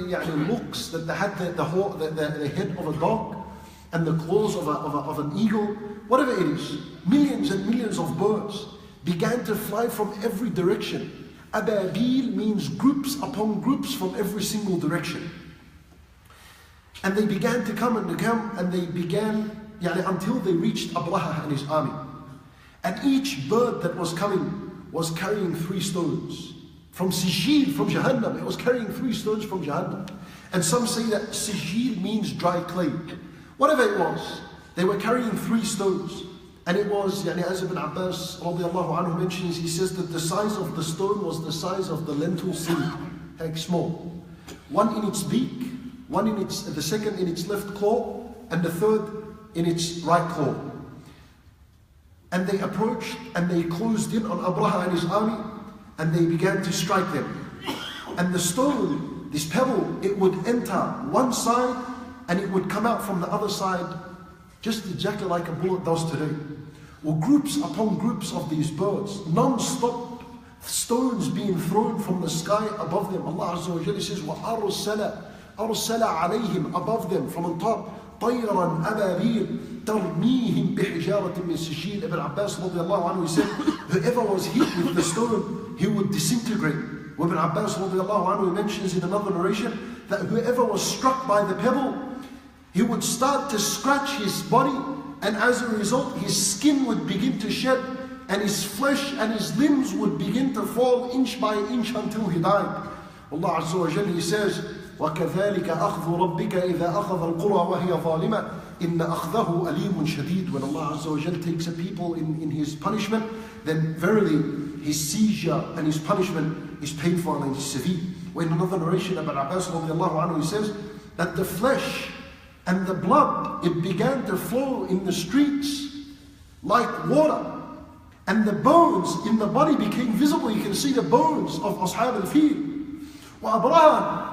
looks, that they had the head of a dog and the claws of an eagle. Whatever it is, millions and millions of birds began to fly from every direction. Ababil means groups upon groups from every single direction. And they began to come and they began until they reached Abraha and his army. And each bird that was coming was carrying 3 stones. From Sijil, from Jahannam, it was carrying 3 stones from Jahannam. And some say that Sijil means dry clay. Whatever it was, they were carrying 3 stones. And it was, as Ibn Abbas radiallahu anhu mentions, he says that the size of the stone was the size of the lentil seed, like small. One in its beak, the second in its left claw, and the third in its right claw. And they approached and they closed in on Abraha and his army, and they began to strike them. And the stone, this pebble, it would enter one side and it would come out from the other side, just exactly like a bullet does today. Or groups upon groups of these birds, non-stop stones being thrown from the sky above them. Allah Azza wa Jalla says, أَرْسَلَ عَلَيْهِمْ, above them, from on top, طَيْرًا أَبَابِيلَ تَرْمِيهِمْ بِحِجَارَةٍ مِّن سِجِّيلٍ. Ibn Abbas radiallahu anhu, he said, whoever was hit with the stone, he would disintegrate. Ibn Abbas radiallahu anhu mentions in another narration that whoever was struck by the pebble, he would start to scratch his body, and as a result his skin would begin to shed, and his flesh and his limbs would begin to fall inch by inch until he died. Allah Azza wa Jalla, he says, وَكَذَلِكَ أَخْذُ رَبِّكَ إِذَا أَخَذَ الْقُرَى وَهِيَ ظَالِمَةٌ إِنَّ أَخْذَهُ أَلِيمٌ شَدِيدٌ. When Allah Azza wa Jalla takes a people in his punishment, then verily his seizure and his punishment is painful and is severe. When another narration of Abbas radiallahu anhu, he says that the flesh and the blood, it began to flow in the streets like water. And the bones in the body became visible. You can see the bones of Ashaab Al-Fil. Abraha,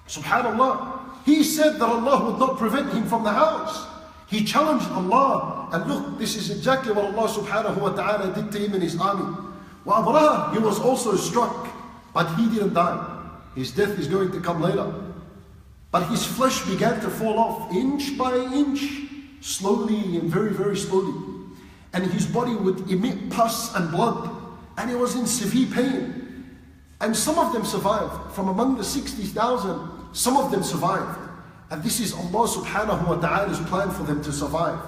subhanallah, he said that Allah would not prevent him from the house. He challenged Allah. And look, this is exactly what Allah subhanahu wa ta'ala did to him and his army. Abraha, he was also struck. But he didn't die. His death is going to come later. But his flesh began to fall off inch by inch, slowly and very, very slowly. And his body would emit pus and blood. And he was in severe pain. And some of them survived. From among the 60,000, some of them survived. And this is Allah subhanahu wa ta'ala's plan for them to survive.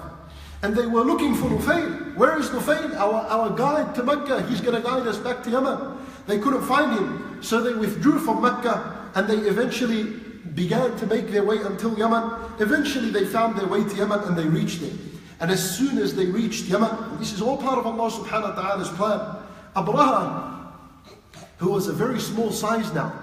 And they were looking for Nufayl. Where is Nufayl? Our guide to Mecca. He's going to guide us back to Yemen. They couldn't find him. So they withdrew from Mecca and they eventually began to make their way until Yemen. Eventually they found their way to Yemen and they reached it. And as soon as they reached Yemen, and this is all part of Allah subhanahu wa ta'ala's plan, Abraha, who was a very small size now,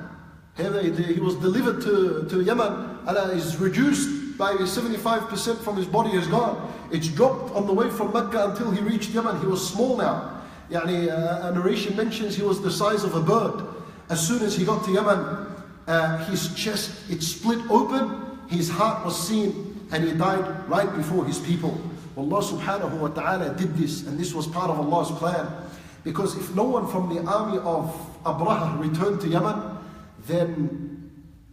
he was delivered to Yemen and is reduced by 75% from his body is gone. It's dropped on the way from Mecca until he reached Yemen. He was small now. A narration mentions he was the size of a bird. As soon as he got to Yemen, his chest, it split open, his heart was seen, and he died right before his people. Allah subhanahu wa ta'ala did this, and this was part of Allah's plan. Because if no one from the army of Abraha returned to Yemen, then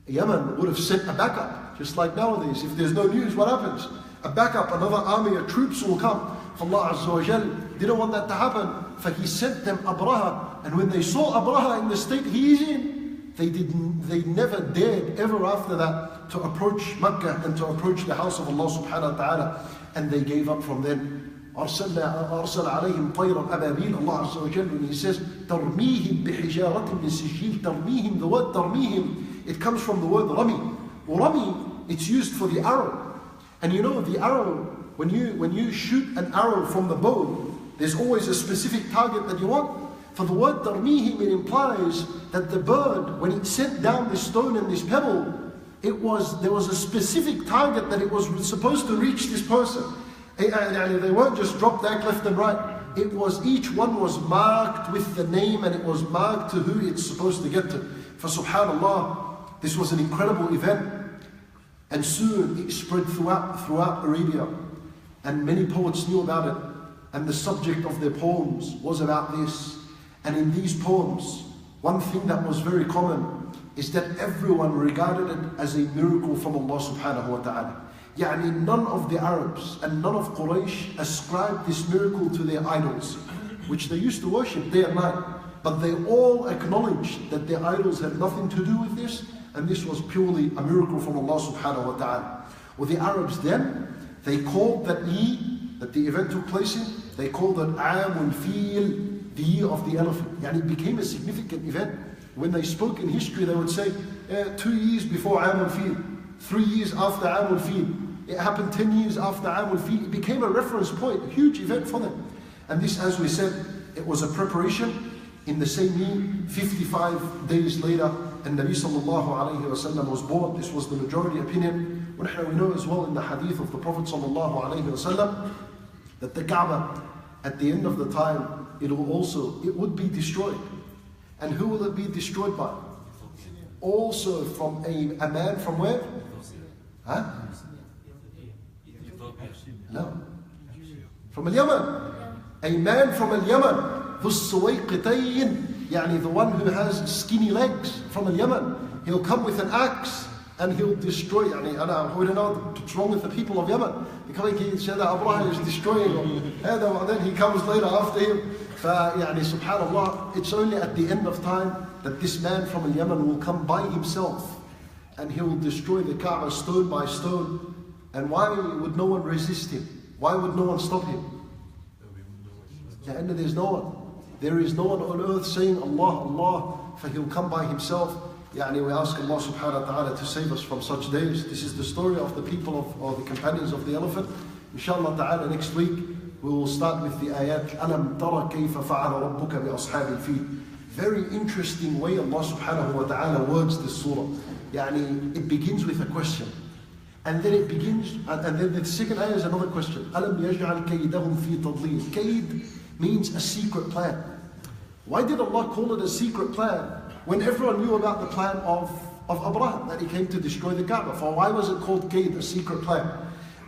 Yemen would have sent a backup. Just like nowadays, if there's no news, what happens? A backup, another army of troops will come. Allah Azza wa Jal didn't want that to happen, for He sent them Abraha. And when they saw Abraha in the state he is in, they never dared ever after that to approach Mecca and to approach the house of Allah subhanahu wa ta'ala. And they gave up from then. أرسل عليهم طيرا أبابيل. Allah Azza wa Jal, when He says ترميهم بحجارة من سجيل, ترميهم, the word ترميهم, it comes from the word rami. Rami, it's used for the arrow. And you know the arrow, when you shoot an arrow from the bow, there's always a specific target that you want. For the word tarmihim, it implies that the bird, when it sent down this stone and this pebble, there was a specific target that it was supposed to reach this person. They weren't just dropped back left and right. Each one was marked with the name, and it was marked to who it's supposed to get to. For subhanallah, this was an incredible event. And soon it spread throughout Arabia. And many poets knew about it. And the subject of their poems was about this. And in these poems, one thing that was very common is that everyone regarded it as a miracle from Allah subhanahu wa ta'ala. None of the Arabs and none of Quraysh ascribed this miracle to their idols, which they used to worship day and night. But they all acknowledged that their idols had nothing to do with this, and this was purely a miracle from Allah subhanahu wa ta'ala. Well, the Arabs then, they called that the event took place in, they called it Aamul Fil, the year of the elephant. It became a significant event. When they spoke in history, they would say 2 years before Aamul Fil, 3 years after Aamul Fil. It happened 10 years after Aamul Fil. It became a reference point, a huge event for them. And this, as we said, it was a preparation. In the same year, 55 days later, and Nabi sallallahu alayhi wa sallam was born. This was the majority opinion. We know as well in the hadith of the Prophet sallallahu alayhi wa sallam that the Kaaba, at the end of the time, it would be destroyed. And who will it be destroyed by? Also from a man from where? Huh? No. From Al-Yaman. A man from Al-Yaman. Dhu Nuwaas, the one who has skinny legs from Al-Yaman. He'll come with an axe and he'll destroy. We don't know what's wrong with the people of Yemen. They come and say that Abraha is destroying them. And then he comes later after him. Subhanallah, it's only at the end of time that this man from Al-Yaman will come by himself and he will destroy the Kaaba stone by stone. And why would no one resist him? Why would no one stop him? There's no one. There is no one on earth saying Allah, Allah, for he'll come by himself. We ask Allah subhanahu wa ta'ala to save us from such days. This is the story of the people or the companions of the elephant. Inshallah ta'ala, next week we will start with the ayat Alam tara kayfa fa'ala rabbuka bi ashab al-fil. Very interesting way Allah subhanahu wa ta'ala words this surah. It begins with a question. And then then the second ayah is another question. Alam yaj'al kaydahum fi tadlil. Kayd means a secret plan. Why did Allah call it a secret plan when everyone knew about the plan of Abraha, that he came to destroy the Kaaba? For why was it called Kayd, a secret plan?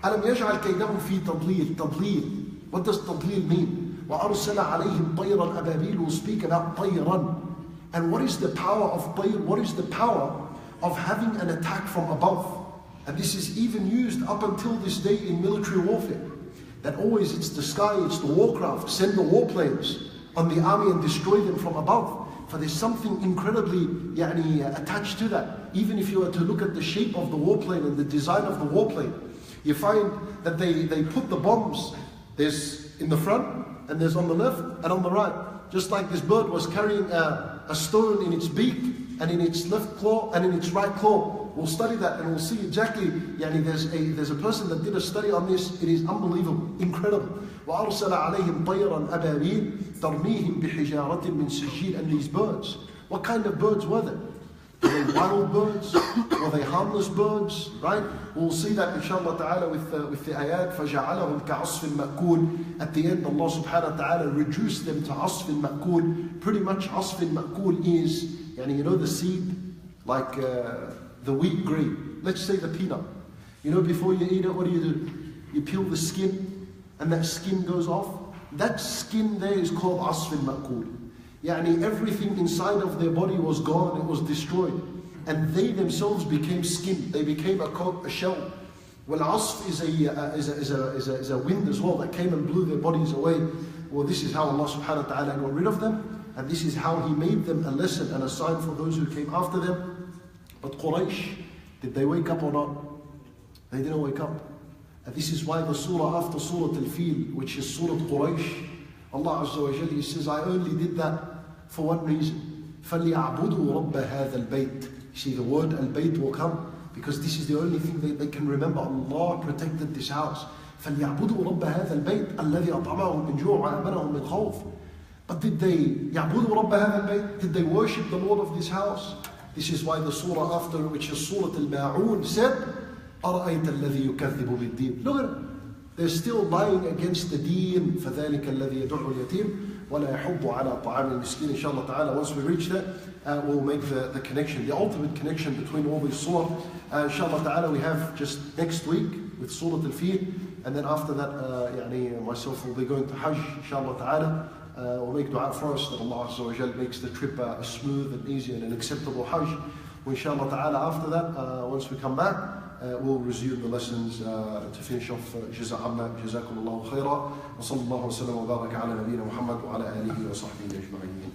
Alam yaj'al kaydahum fi tadlil. Tadlil. What does tadlil mean? وَأَرْسَلَ عَلَيْهِمْ طَيْرًا أَبَابِيلُ. We'll speak about طَيْرًا. And what is the power of tayr? What is the power of having an attack from above? And this is even used up until this day in military warfare. That always it's the sky, it's the warcraft, send the warplanes on the army and destroy them from above. For there's something incredibly attached to that. Even if you were to look at the shape of the warplane and the design of the warplane, you find that they put the bombs, there's in the front and there's on the left and on the right. Just like this bird was carrying a stone in its beak and in its left claw and in its right claw. We'll study that and we'll see exactly, there's a person that did a study on this. It is unbelievable, incredible. وَأَرْسَلَ عَلَيْهِمْ طَيْرًا أَبَابِيلَ تَرْمِيهِمْ بِحِجَارَةٍ مِّن سِجِّيلٍ. And these birds, what kind of birds were they? Were they wild birds? Were they harmless birds? Right? We'll see that inshallah ta'ala with the ayat. فَجَعَلَهُمْ كَعَصْفٍ مَأْكُولٍ. At the end, Allah subhanahu wa ta'ala reduced them to عَصْفٍ مَأْكُولٍ. Pretty much عَصْفٍ مَأْكُولٍ is, the seed, like the wheat grain. Let's say the peanut. Before you eat it, what do? You peel the skin, and that skin goes off. That skin there is called عَصْفٍ مَأْكُولٍ. Everything inside of their body was gone, it was destroyed. And they themselves became skin, they became a shell. Well, asf is a wind as well that came and blew their bodies away. Well, this is how Allah subhanahu wa ta'ala got rid of them. And this is how He made them a lesson and a sign for those who came after them. But Quraysh, did they wake up or not? They didn't wake up. And this is why the surah after Surat Al-Fil, which is Surat Quraysh, Allah Azza wa Jalla, He says, I only did that for one reason. فَلْيَعْبُدُوا رَبَّ هَذَا الْبَيْتِ. You see, the word al-bayt will come because this is the only thing they can remember. Allah protected this house. فَلْيَعْبُدُوا رَبَّ هَذَا الْبَيْتِ الَّذِي أَطْعَمَهُم مِّن جُوعٍ وَآمَنَهُم مِّن خَوْفٍ. But did they يَعْبُدُوا رَبَّ هَذَا الْبَيْتِ? Did they worship the Lord of this house? This is why the surah after, which is Surat Al-Ma'un, said, أَرَأَيْتَ الَّذِي يُكَذِّبُ بِالدِّينِ. Look at it. They're still lying against the deen. فَذَلِكَ الَّذِي يَدُعُّ الْيَتِيمِ وَلَا يَحُضُّ عَلَى طَعَامِ الْمِسْكِينِ. Inshallah ta'ala, once we reach that, we'll make the connection, the ultimate connection between all these surah. Inshallah ta'ala, we have just next week with Surat Al-Fil, and then after that, myself will be going to Hajj, inshallah ta'ala. We'll make dua for us that Allah Azza wa Jal makes the trip a smooth and easy and an acceptable Hajj. Inshallah ta'ala, after that, once we come back, we'll resume the lessons to finish off Jazakum Allahu khairan. Wa sallallahu wa sallam wa baraka ala nabiyyina Muhammad wa ala alihi wa sahbihi ajma'in.